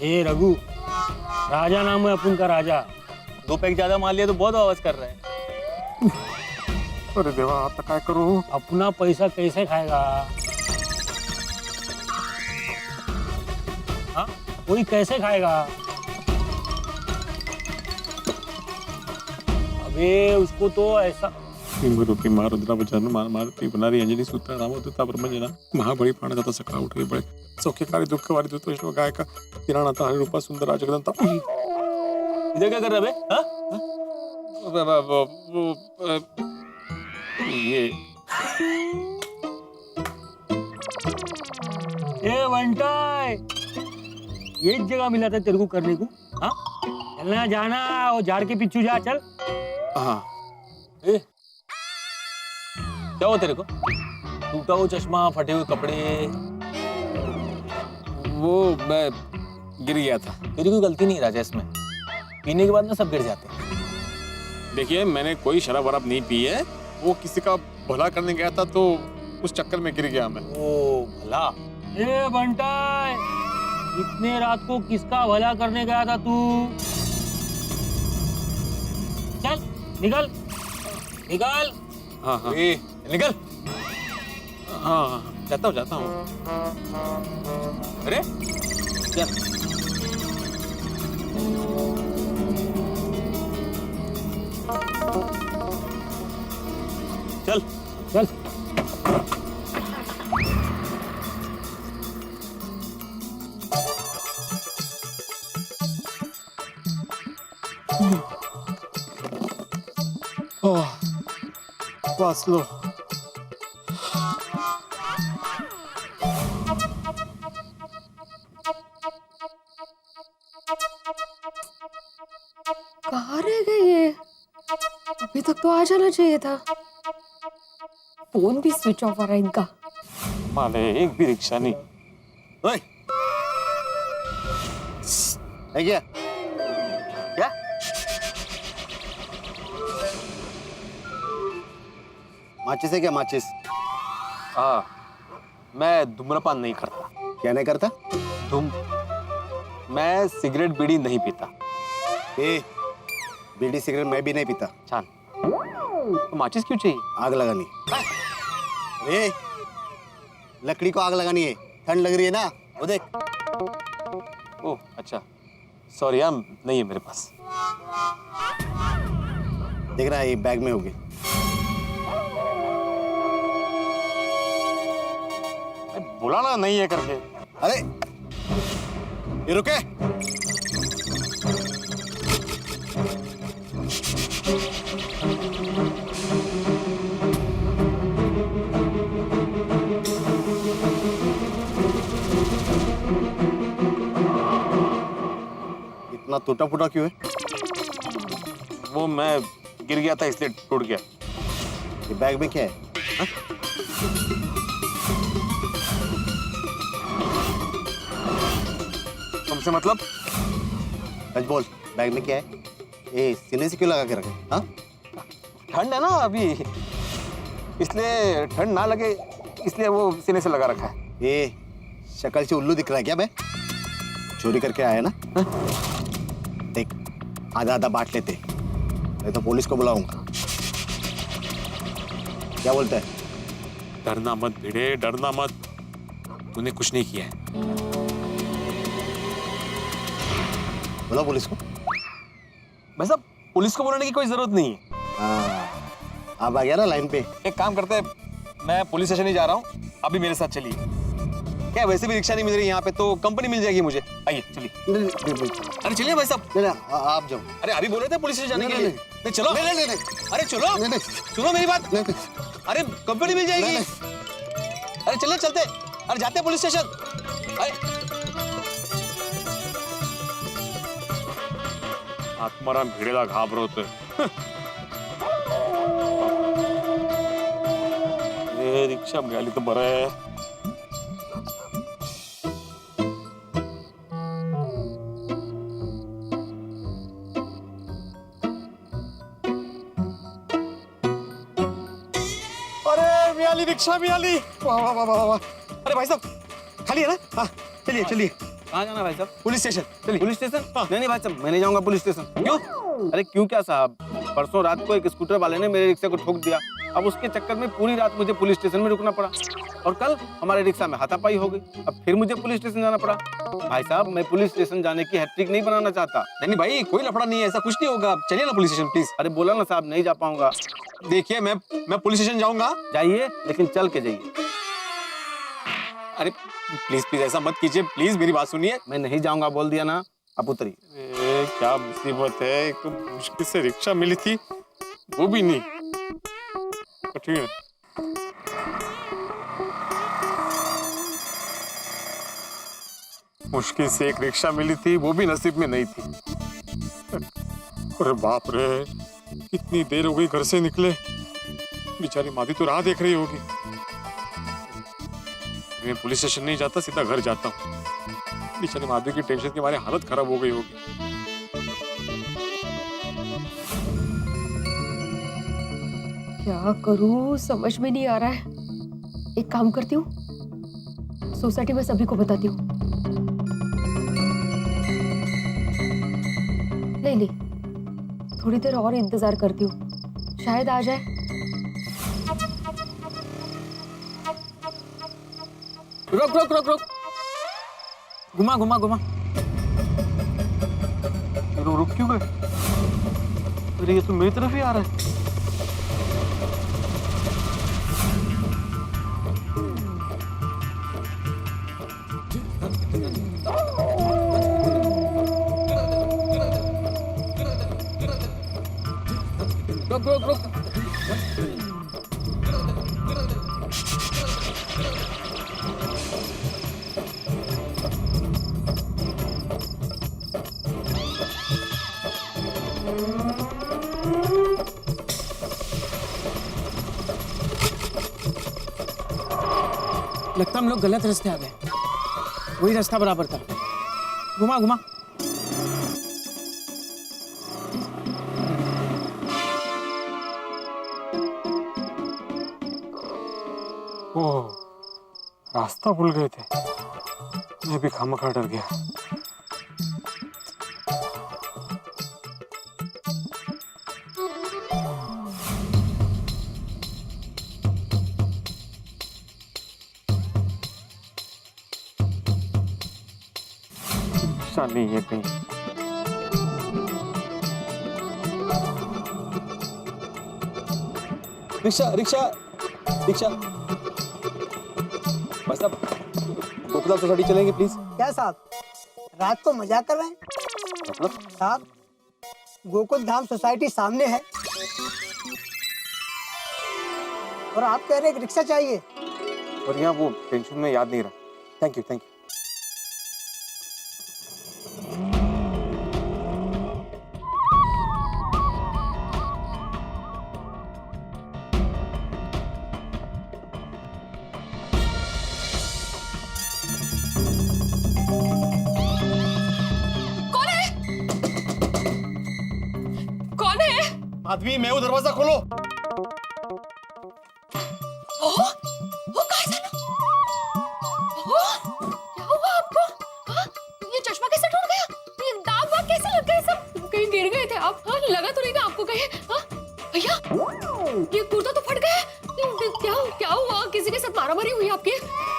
ए रघु, राजा नाम है अपन का राजा। 2 पैक ज्यादा मार लिया तो बहुत आवाज कर रहा है। अरे देवा, आता काय करू? अपना पैसा कैसे खाएगा? हाँ, कोई कैसे खाएगा? अबे उसको तो ऐसा रुपी मार रुद्रा बचान मार मारती बनारी अंजनी सूत्र राम होता ब्रह्मजना महाबळी प्राण जाता सकाळ उठे बळे सौख्यकारी दुःखवारी दुतो गायका किराणाता हरि रूपा सुंदर जगदंता। इधर क्या कर रहा है बे? हाँ? ये ए वंटाय, ये जगह मिला था तेरे को करने को? हाँ, चलना जाना और झाड़ के पीछू जा, चल। हाँ ए, क्या हुआ तेरे को? टूटा हुआ चश्मा, फटे हुए कपड़े। वो मैं गिर गया था। तेरी कोई गलती नहीं राजा इसमें। पीने के बाद ना सब गिर जाते हैं। देखिए, मैंने कोई शराब वराब नहीं पी है, वो किसी का भला करने गया था तो उस चक्कर में गिर गया मैं। ओ भला। ए बंटाय, इतने रात को किसका भला करने गया था तू? चल निकल निकल। हाँ हाँ ए, निकल। हाँ, जाता हूँ। अरे क्या? चल चल। वाचलो। कहाँ रह गए ये? अभी तक तो आ जाना चाहिए था। फोन भी स्विच ऑफ हो रहा है इनका। माले एक भी रिक्शा नहीं। ओए, है क्या? क्या? माचिस है क्या? माचिस? हाँ, मैं धूम्रपान नहीं करता। क्या नहीं करता? मैं सिगरेट बीड़ी नहीं पीता। ए, बीड़ी सिगरेट मैं भी नहीं पीता। छान, तो माचिस क्यों चाहिए? आग लगानी। ए, लकड़ी को आग लगानी है। ठंड लग रही है ना, वो देख। ओह अच्छा, सॉरी यार, नहीं है मेरे पास। देख रहा है, ये बैग में होगी। बोला ना नहीं है करके। अरे ये रुके। इतना टूटा फूटा क्यों है? वो मैं गिर गया था इसलिए टूट गया। ये बैग में क्या है? हा? तुमसे मतलब? सच बोल, बैग में क्या है? ए, सीने से क्यों लगा के रखे? हाँ? ठंड है ना अभी, इसलिए ठंड ना लगे इसलिए वो सीने से लगा रखा है। ए, शक्ल से उल्लू दिख रहा है क्या बे? चोरी करके आया ना? हाँ? देख, आधा आधा बांट लेते, नहीं तो पुलिस को बुलाऊंगा। क्या बोलता है? डरना मत भिड़े, डरना मत। तूने कुछ नहीं किया है। बोला पुलिस को। भाई साहब, पुलिस को बुलाने की कोई जरूरत नहीं है। हाँ, अब आ गया ना लाइन पे। एक काम करते हैं, मैं पुलिस स्टेशन ही जा रहा हूँ, अभी मेरे साथ चलिए। क्या वैसे भी रिक्शा नहीं मिल रही यहाँ पे, तो कंपनी मिल जाएगी मुझे। आइए चलिए। अरे चलिए भाई साहब। आप जाओ। अरे अभी बोल रहे थे पुलिस स्टेशन जाने के लिए। नहीं चलो। नहीं। अरे चलो। नहीं। सुनो मेरी बात। नहीं। अरे कंपनी मिल जाएगी। नहीं। अरे चलिए चलते। अरे जाते हैं पुलिस स्टेशन। अरे आत्माराम भिडेला घाबरवतोय। ये रिक्षा मिळाली तर बरं आहे। अरे मिळाली, रिक्षा मिळाली। वाह वाह वाह वाह। अरे भाई साहब, खाली है ना? हाँ चलिए चलिए। कहाँ जाना भाई साहब? पुलिस स्टेशन चलिए। Police station? नहीं नहीं भाई साहब, मैं नहीं जाऊंगा पुलिस स्टेशन। क्यों? अरे क्यों क्या साहब, परसों रात को एक स्कूटर वाले ने मेरे रिक्शा को ठोक दिया। अब उसके चक्कर में पूरी रात मुझे पुलिस स्टेशन में रुकना पड़ा और कल हमारे रिक्शा में हाथापाई हो गई। अब फिर मुझे पुलिस स्टेशन जाना पड़ा। भाई साहब, मैं पुलिस स्टेशन जाने की हैट्रिक नहीं बनाना चाहता। नहीं भाई, कोई लफड़ा नहीं है, ऐसा कुछ नहीं होगा। चलिए ना पुलिस स्टेशन प्लीज। अरे बोला ना साहब, नहीं जा पाऊंगा। देखिए मैं पुलिस स्टेशन जाऊंगा। जाइए, लेकिन चल के जाइए। अरे प्लीज प्लीज ऐसा मत कीजिए, प्लीज मेरी बात सुनिए। मैं नहीं जाऊंगा बोल दिया ना, आप उतरिए। ए, क्या मुसीबत है, एक तो मुश्किल से रिक्शा मिली थी, वो भी नहीं। कठिन है। मुश्किल से एक रिक्शा मिली थी, वो भी नसीब में नहीं थी। अरे बाप रे, कितनी देर हो गई घर से निकले। बेचारी मादी तो राह देख रही होगी। मैं पुलिस स्टेशन नहीं जाता, सीधा घर जाता हूँ। बेचारी माधवी की टेंशन के मारे हालत खराब हो गई होगी। क्या करूं समझ में नहीं आ रहा है। एक काम करती हूँ, सोसाइटी में सभी को बताती हूँ। नहीं, थोड़ी देर और इंतजार करती हूँ, शायद आ जाए। रुक रुक रुक रुक, घुमा घुमा घुमा। रुक क्यों गए? अरे ये तो मेरी तरफ ही आ रहा है। रुक रुक रुक। लगता हम लोग गलत रास्ते आ गए। वही रास्ता बराबर था। घुमा घुमा। ओह, रास्ता भूल गए थे। मैं भी खामखा डर गया। नहीं है कहीं। Rickshaw rickshaw rickshaw. भाई साहब, गोकुलधाम सोसाइटी चलेंगे प्लीज? क्या साहब, रात को मजाक कर रहे हैं? मतलब? साहब, गोकुल धाम सोसाइटी सामने है और आप कह रहे हैं कि रिक्शा चाहिए। और यहाँ वो टेंशन में याद नहीं रहा। Thank you thank you. Madhavi, मैं वो दरवाजा खोलो। क्या हुआ आपको? हाँ? ये चश्मा कैसे टूट गया? ये दाग वाग कैसे लग गए सब? कहीं गिर गए थे आप? हाँ? लगा तो नहीं था आपको कहीं? हाँ? भैया, ये कुर्ता तो फट गया। क्या हुआ? किसी के साथ मारामारी हुई आपकी?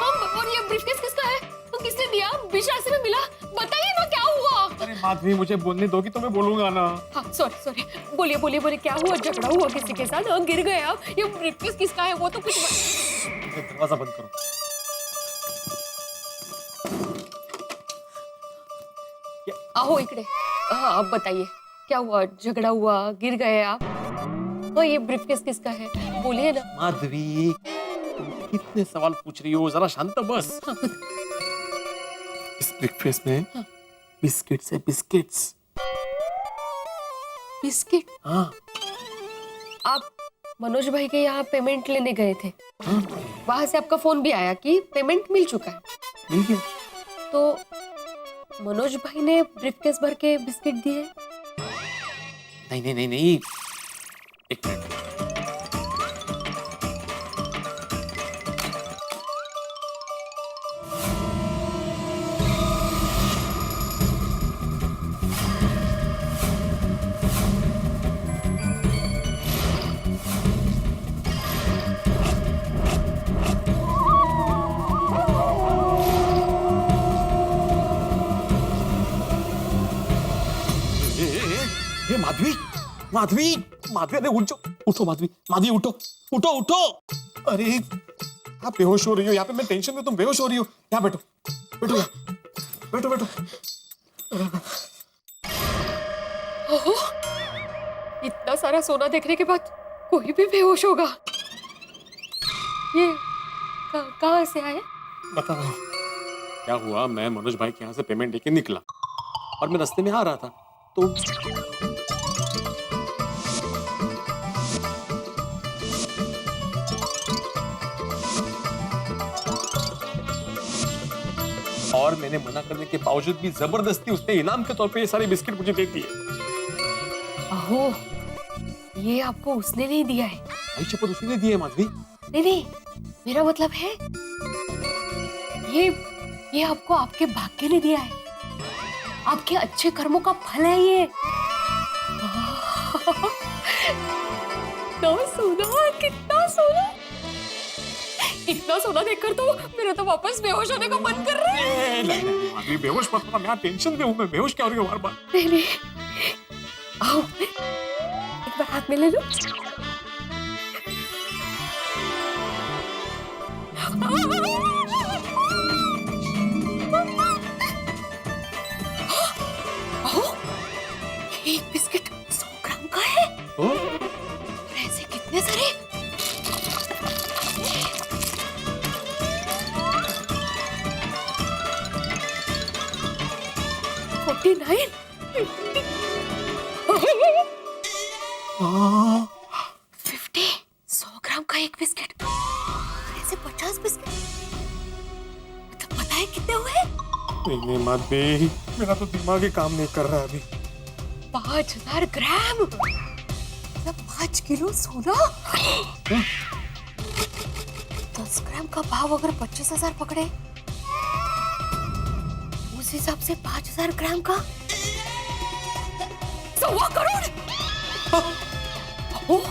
हाँ? और ये ब्रीफकेस किसका है? तो किसने दिया? बीच रास्ते में मिला? बताइए ना क्या हुआ? अरे माधवी, मुझे बोलने दोगी तो मैं बोलूंगा ना। हाँ, सॉरी, बोलिए क्या हुआ? झगड़ा हुआ किसी के साथ? हाँ, गिर गए आप? ये ब्रीफकेस किसका है वो तो कुछ दरवाजा बंद करो। आओ इकड़े। हाँ, आप बताइए क्या हुआ? झगड़ा हुआ, गिर गए आप? हाँ, ये ब्रीफकेस किसका है? बोलिए ना। माधवी, तुम कितने सवाल पूछ रही हो, जरा शांत बस। इस ब्रेकफास्ट में बिस्किट्स है, बिस्किट्स। बिस्किट? हाँ। आप मनोज भाई के यहाँ पेमेंट लेने गए थे। वहां से आपका फोन भी आया कि पेमेंट मिल चुका है। मिल गया? तो मनोज भाई ने ब्रीफकेस भर के बिस्किट दिए? नहीं, एक मिनट। माधवी माधवी माधवी, अरे उठ जाओ, उठो माधवी, माधवी उठो उठो उठो। अरे आप बेहोश हो रही हो, यहाँ पे मैं टेंशन में, तुम बेहोश हो रही हो। यहाँ बैठो बैठो यहाँ, बैठो बैठो। ओहो, इतना सारा सोना देखने के बाद कोई भी बेहोश होगा। ये कहाँ से आए? बता रहा हूँ क्या हुआ। मैं मनोज भाई के यहाँ से पेमेंट लेके निकला और मैं रास्ते में आ रहा था तो और मैंने मना करने के बावजूद भी जबरदस्ती उसने इनाम के तौर पे ये सारे बिस्किट मुझे दे दिए। ओहो, ये आपको उसने नहीं दिया है? भाई शपथ उसी ने दिए माधवी। नहीं नहीं, मेरा मतलब है ये आपको आपके भाग्य ने दिया है, आपके अच्छे कर्मों का फल है ये। कितना सोना, कितना सोना, इतना सोना देखकर तो मेरा तो वापस बेहोश होने का मन कर रहा है। नहीं माधवी बेहोश मत होना, मैं टेंशन में हूँ। मैं बेहोश क्या हो रही हूँ बार-बार। नहीं नहीं, आओ एक बार हाथ में ले लो। एक बिस्किट 100 ग्राम का है। और ऐसे कितने सारे? $49 50 100 ग्राम का एक बिस्किट, ऐसे 50 बिस्किट, मतलब पता है कितने हुए? नहीं माधवी, मेरा तो दिमाग ही काम नहीं कर रहा है अभी। 5000 ग्राम, मतलब 5 किलो सोना। 10 ग्राम का भाव अगर 25,000 पकड़े, उस हिसाब से 5000 ग्राम का 1.25 करोड़। ओह,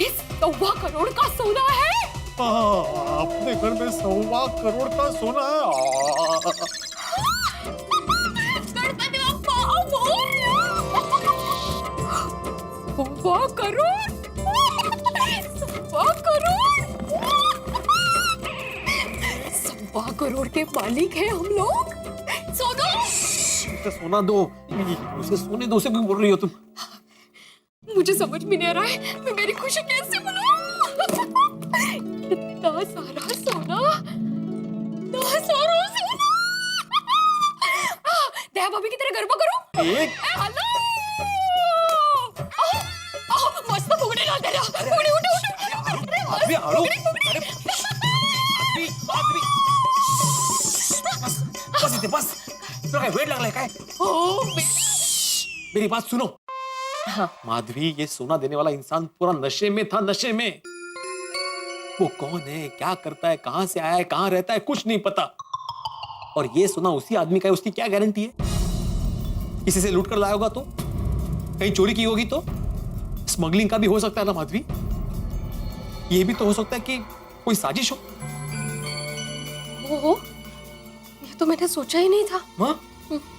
ये 1.25 करोड़ का सोना है। अपने घर में 1.25 करोड़ का सोना है। गणपति बप्पा बोल। 1.25 करोड़, 1.25 करोड़, 1.25 करोड़ के मालिक हैं हम लोग। सोना, सोना दो, उसे सोने दो। उसे क्यों बोल रही हो तुम? मुझे समझ में नहीं आ रहा है मैं मेरी खुशी कैसे मनाऊं। इतना सारा सोना, इतना सारा सोना। दया भाभी की तरह गरबा करो। हेलो, मस्त फुगड़े डाल दे रहा। फुगड़े उठो उठो। माधवी हलो, बस इतने बस। इतना क्या वेट लग रहा है काय? मेरी बात सुनो। हाँ। माधवी, ये सोना देने वाला इंसान पूरा नशे में था, नशे में। वो कौन है, क्या करता है, कहां से आया है, कहां रहता है, कुछ नहीं पता। और ये सोना उसी आदमी का है, उसकी क्या गारंटी है? किसी से लूट कर लाया होगा तो, कहीं चोरी की होगी तो, स्मगलिंग का भी हो सकता है ना माधवी। ये भी तो हो सकता है कि कोई साजिश हो। ओहो, ये तो मैंने सोचा ही नहीं था। हाँ?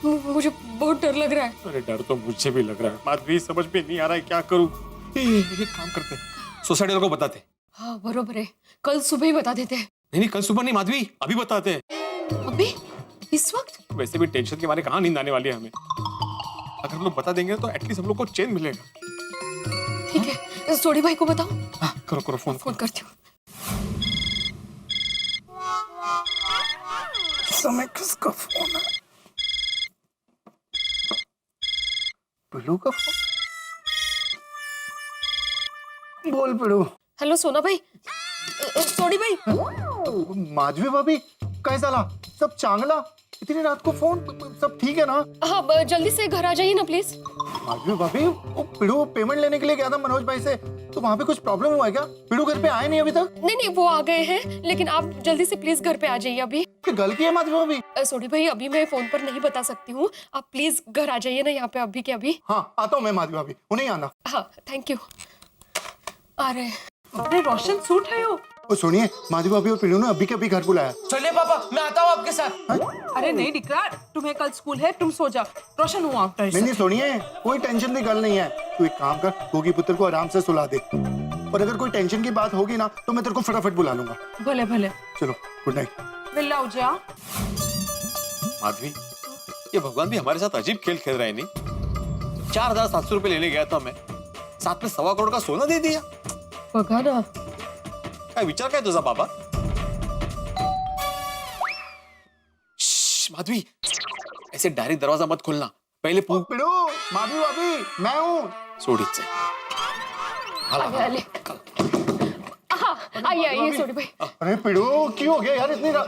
मुझे बहुत डर लग रहा है। अरे डर तो मुझे भी लग रहा है माधवी, समझ में नहीं आ रहा है क्या करूं। एक काम करते हैं, सोसाइटी वालों को बताते। हाँ बरोबर है, कल सुबह ही बता देते हैं। नहीं कल सुबह नहीं माधवी, अभी बताते हैं। अभी इस वक्त? वैसे भी टेंशन के मारे कहाँ नींद आने वाली है हमें। अगर हम लोग बता देंगे तो एटलीस्ट हम लोग को चैन मिलेगा। ठीक है, सोडी भाई को बताओ। हाँ, करो करो फोन। फोन करती हूँ। समय किसका फोन है? पिलू का फोन? बोल पिलू। हेलो सोना भाई, सोडी भाई। माधवी भाभी काय झाला? सब चांगला? इतनी रात को फोन? सब ठीक है ना? हाँ जल्दी से घर आ जाइए ना प्लीज। माधवी भाभी, वो पिड़ू पेमेंट लेने के लिए गया था मनोज भाई से, तो वहाँ पे कुछ प्रॉब्लम हुआ है क्या? पिड़ू घर पे आए नहीं अभी तक? नहीं नहीं, वो आ गए हैं, लेकिन आप जल्दी से प्लीज घर पे आ जाइए अभी। क्या गलती है माधवी भाभी? सोडी भाई, अभी मैं फोन पर नहीं बता सकती हूँ, आप प्लीज घर आ जाइए ना यहाँ पे अभी के अभी। हाँ आता हूँ मैं माधवी भाभी, उन्हें आना। हाँ थैंक यू। आ रहे हैं। अरे रोशन सूट है हो। ओ सुनिए, माधवी भाभी और पीड़ू ने अभी के अभी घर बुलाया। चलिए पापा, मैं आता हूँ आपके साथ। अरे नहीं डिकरा, तुम्हें कल स्कूल है, तुम सो जाओ। रोशन हुआ आफ्टर। नहीं सुनिए, कोई टेंशन की गल नहीं है। तू एक काम कर, गोगी पुत्र को आराम से सुला दे, और अगर कोई टेंशन की बात होगी ना तो मैं तेरे को फटाफट बुला लूंगा। भले भले। चलो, गुड नाइट। मिल जा। माधवी, ये भगवान भी हमारे साथ अजीब खेल खेल रहे हैं। नहीं, 4700 रुपए लेने गया था मैं, साथ में 1.25 करोड़ का सोना दे दिया। बघा ना, काय विचार काय तुझा बाबा? श्श्श, माधवी, ऐसे डायरेक्ट दरवाजा मत खोलना, पहले ओ पीड़ू, माधवी भाभी, मैं हूँ। सोडीच आले आइए सोडी भाई। अरे पीड़ू, क्यों हो गया यार इतनी रात?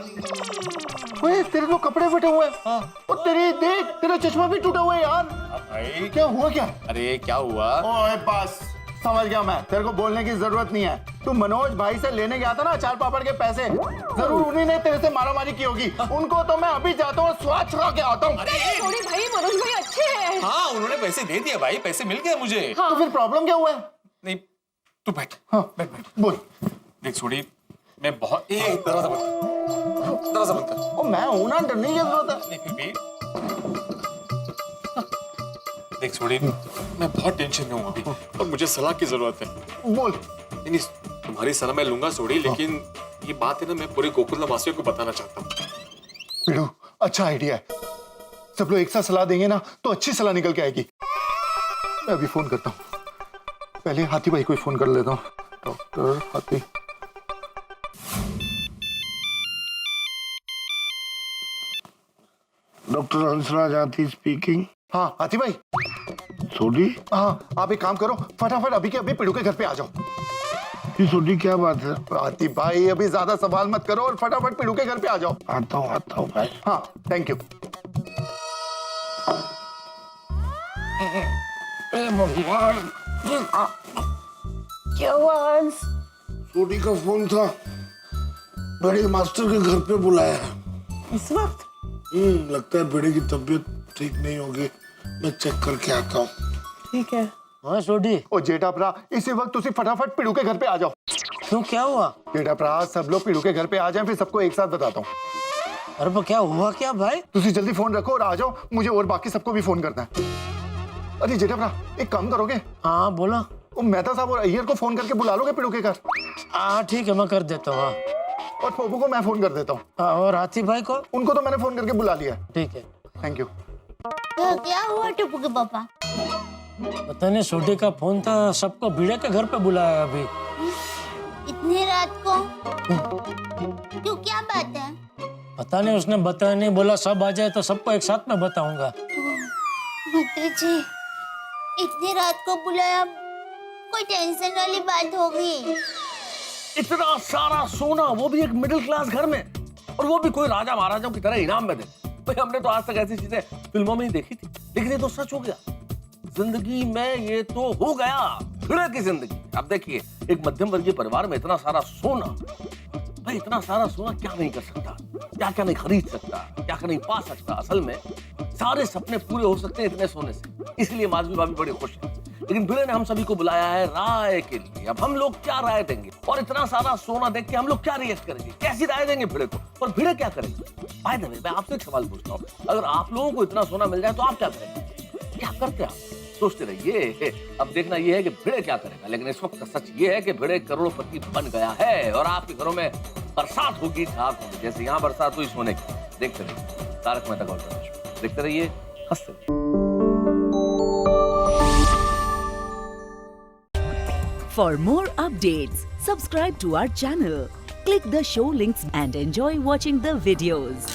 ओए, तेरे तो कपड़े फटे हुए हैं। और तेरी देख, तेरा चश्मा भी टूटा हुआ है यार। भाई, क्या हुआ क्या? अरे क्या हुआ? ओए बस, समझ गया मैं, तेरे को बोलने की जरूरत नहीं है। तू मनोज भाई से लेने गया था ना अचार पापड़ के पैसे, जरूर उन्हीं ने तेरे से मारामारी की होगी। उनको तो मैं अभी जाता हूँ, स्वाद छुड़ा के आता हूँ। सोडी भाई, मनोज भाई अच्छे हैं। हाँ, उन्होंने पैसे दे दिए भाई, पैसे मिल गए मुझे। तो फिर प्रॉब्लम क्या हुआ है? नहीं, तू बैठ। हाँ, बैठ। बोल। देख सोडी, मैं बहुत दरवाजा बंद कर। ओ मैं हूं ना, डरने की जरूरत है। नहीं, फिर भी देख सोडी, मैं बहुत टेंशन में हूँ अभी, और मुझे सलाह की जरूरत है। बोल। नहीं, तुम्हारी सलाह मैं लूंगा सोडी, लेकिन ये बात है ना, मैं पूरे गोकुल वासियों को बताना चाहता हूँ। पीड़ू, अच्छा आइडिया है। सब लोग एक साथ सलाह देंगे ना तो अच्छी सलाह निकल के आएगी। मैं अभी फोन करता हूँ, पहले हाथी भाई को फोन कर लेता हूँ। डॉक्टर हाथी। डॉक्टर हंसराज हाथी स्पीकिंग। हाँ हाथी भाई। सोडी? हाँ, आप एक काम करो, फटाफट अभी के अभी पीड़ू के घर पे आ जाओ। सोडी क्या बात है? हाथी भाई, अभी ज्यादा सवाल मत करो और फटाफट पीड़ू के घर पे आ जाओ। आता हूँ भाई। हाँ, थैंक यू। क्या हुआ? सोडी का फोन था, बड़े मास्टर के घर पे बुलाया है इस वक्त? लगता है बेड़े की तबीयत ठीक नहीं होगी, मैं चेक करके आता हूँ। ठीक है। हाँ सोडी, ओ जेठा भरा, इसी वक्त तुसी फटाफट पीड़ू के घर पे आ जाओ। क्यों, क्या हुआ? जेठा भरा, सब लोग पीड़ू के घर पे आ जाएं, फिर सबको एक साथ बताता हूँ। अरे पर क्या हुआ क्या भाई? तुसी जल्दी फोन रखो और आ जाओ, मुझे और बाकी सबको भी फोन करना है। अरे जेठा भरा, एक काम करोगे? हाँ बोला। वो मेहता साहब और अय्यर को फोन करके बुला लोगे पीड़ू के घर? हाँ ठीक है, मैं कर देता हूँ। और पोपू को मैं फोन कर देता हूँ। और हाथी भाई को? उनको तो मैंने फोन करके बुला लिया। ठीक है, थैंक यू। तो क्या हुआ टप्पू के पापा? पता नहीं, सोडी का फोन था, सबको भिड़े के घर पे बुलाया अभी। इतनी रात को? क्यों, क्या बात है? पता नहीं, उसने बताया नहीं, बोला सब आ जाए तो सबको एक साथ में बताऊंगा। जी, इतनी रात को बुलाया, कोई टेंशन वाली बात होगी? इतना सारा सोना, वो भी एक मिडिल क्लास घर में, और वो भी कोई राजा महाराजाओं की तरह इनाम में दे। भाई हमने तो आज तक ऐसी चीजें फिल्मों में ही देखी थी, लेकिन ये तो सच हो गया जिंदगी में। ये तो हो गया भिड़े की जिंदगी। अब देखिए, एक मध्यम वर्गीय परिवार में इतना सारा सोना, भाई इतना सारा सोना क्या नहीं कर सकता, क्या क्या नहीं खरीद सकता, क्या क्या नहीं पा सकता। असल में सारे सपने पूरे हो सकते हैं इतने सोने से, इसलिए माधवी भाभी बड़ी खुश है। लेकिन भिड़े ने हम सभी को बुलाया है राय के लिए। अब हम लोग क्या राय देंगे, और इतना सारा सोना देख के हम लोग क्या रिएक्ट करेंगे, कैसी राय देंगे भिड़े को, और भिड़े क्या करेंगे? बाय द वे, मैं आपसे एक सवाल पूछता हूँ, अगर आप लोगों को इतना सोना मिल जाए तो आप क्या करेंगे? क्या करते आप? सोचते रहिए। अब देखना ये है कि भिड़े क्या करेगा। लेकिन इस वक्त सच ये है कि भिड़े करोड़पति बन गया है, और आपके घरों में बरसात होगी, ठाक होगी, जैसे यहाँ बरसात हुई सोने की। देखते रहिए तारक मेहता का उल्टा चश्मा, देखते रहिए, हंसते रहिए। For more updates, subscribe to our channel, click the show links and enjoy watching the videos.